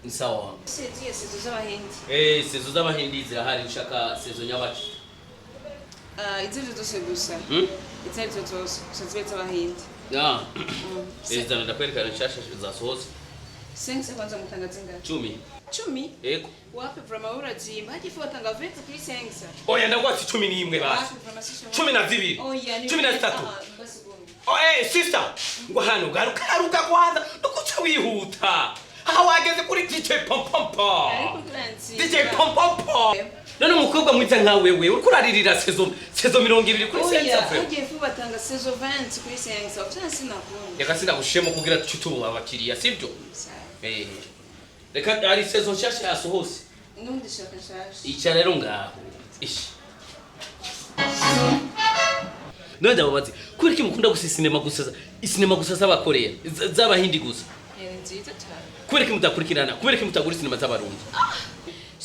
Sawa. Sezo z'abahindi. Sezo z'abahindi zirahari ushaka sezo nyabaki. Izo zose gusa. Izo zose sezo z'abahindi. Ah. Zana ndakwereka nshasha zasohotse. Sense kwanza mutangaza ngapi? 10. Eko. Wapi vrama urajimba hadi fota ngavete kuri sense. Oya ndagwati 11 basi. 12. Oh yani. 13. Sister. Ngo hano garuka kwanza ndukuca wihuta. Aha wageze kuri DJ Pompompo. DJ Pompompo. None umukobwa mwiza nka wewe uriko uraririra sezo 20 kuri sense. Oya fu batanga sezo 20 kuri sense. Ofisa nakubona. Reka sinagushemo kugira tutubu abakiriya sivyo? Reka ari sezo nshasha yasohose. Nundi shaka nshasha. Ica rero ngaho. Ishi. None ndababaze kuri mukunda gusa sinema gusa z'abakoreya z'abahindi gusa. Nziza cyane. Kuri mutakurikirana kuri mutagura sinema z'abarundi.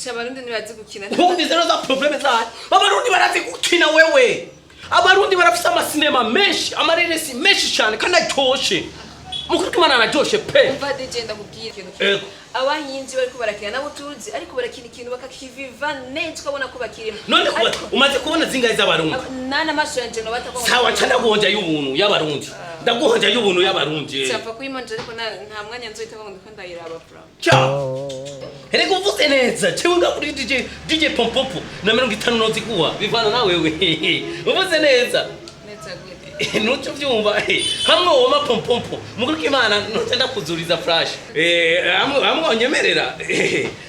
Shabarundi nibazi gukina. Kumbi zero za probleme za. Abarundi barazi gukina wewe. Abarundi barafise amasinema menshi, amareresi menshi cyane kandi atoshe. Mukuru kimana anajoshe pe. Umva DJ ndakubwira ikintu. Abahinzi bariko barakina nabo tuzi ariko barakina ikintu bakakiviva neza ukabona ko bakirimo. None umaze kubona zingahe z'abarundi? Nana maso yanje no batakwa. Sawa cyane guhonja y'ubuntu y'abarundi. Ndaguhonja y'ubuntu y'abarundi. Cyapfa kuyimonje ariko nta mwanya nzoita ngo ndikunda yiraba bro. Herego uvuze neza cyewe ngakuri DJ Pompompo na 50 nozikuwa bivana nawe wewe. Uvuze neza. Neza gute. Nuco vyumva hamwe woma Pompompo mukuru kimana notenda kuzuriza flash hamwe onyemerera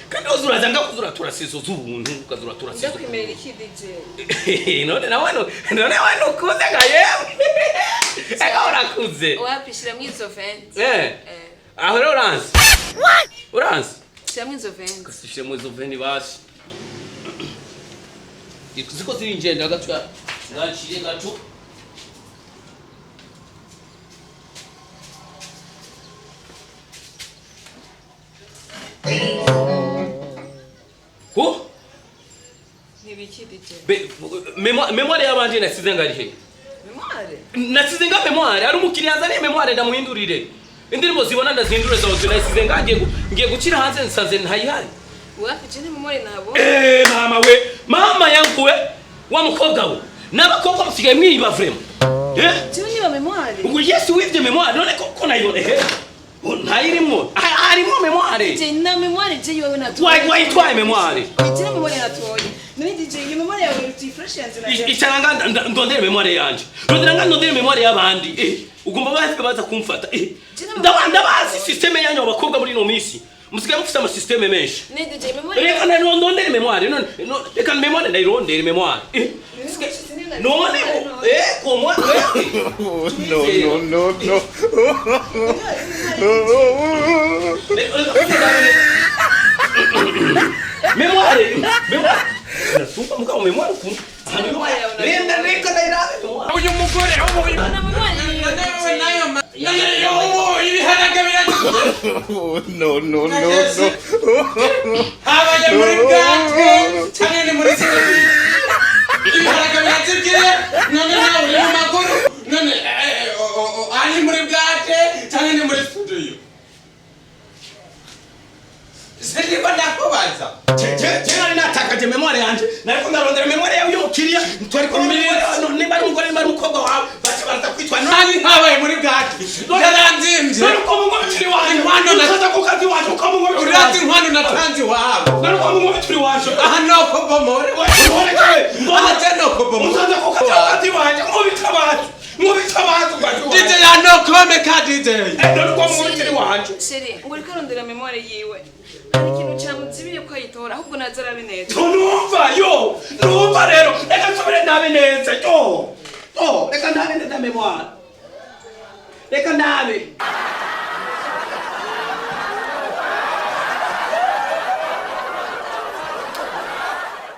kandi ozuraza ngakuzura turasizo z'ubuntu ukazura turasizo ndakwemerera iki DJ none nawe ukuze ngayewe eka urakuze wapishira mwizo vent aho rero uranzi uranzi shira mwizo vent kusishira mwizo vent basi ziko ziri njenda gatwa ngachire gato Ko? Nibiki DJ. Memoire y'abandi nasize ngarihe. Memoire? Nasize nga memoire, ari umukiriya nzane memoire ndamuhindurire. Indirimbo zibona ndazindure zawe nasize ngiye gucira hanze nsanze ntayihari. Wapi jene memoire nabo? Mama we, mama yangu we, wa mukobwa we. N'abakobwa musigaye mwiba vraiment. Jene niba memoire? Ngo yes wivye memoire none ko nayibone ntayirimo harimo memoire je na memoire je yowe na to why memoire je na memoire na to nani DJ ye memoire yawe uti fresh yanze na icaranga ndondere memoire yanje ndondere memoire y'abandi ugomba bafika baza kumfata ndabazi systeme yanyu abakobwa muri no misi musigaye mufite ama systeme menshi ne DJ memoire reka ndondere memoire none reka memoire ndayirondere memoire none comment no Memoire nasupa muka memoire ku renda reka ndairabe uyu mugore nayo ibiharaga biraje no abaye muri bwanke cyane ni muri sibiri ibiharaga biraje none nawe uri mu maguru none ari muri bwanke cyane ni muri studio Sindi banda kubaza. Jena natakaje memoire yanje. Nariko ndarondera memoire yawe y'umukiriya. Twari ko ni bari umugore bari umukobwa wawe. Bacha baraza kwitwa nani habaye muri bwaki. Ndaranzimje. Nariko mu mubituri wanje. Nkwano naza kukazi wanje uko mu mubituri. Urazi nkwano natanzi wawe. Nariko mu mubituri wanje. Aha noko bomore. Ubone kawe. Mbona tena ko bomore. Uzaza kukazi wanje mubitabaje. Mubitabaje kwaje. DJ ya no come ka DJ. Nariko mu mubituri wanje. Seri nguri karondera memoire yiwe. Ikintu cyamuzibiye ko ayitora ahubwo nazara bineza. Numva rero reka nsubire ndabe neza reka ndabe neza memoire reka ndabe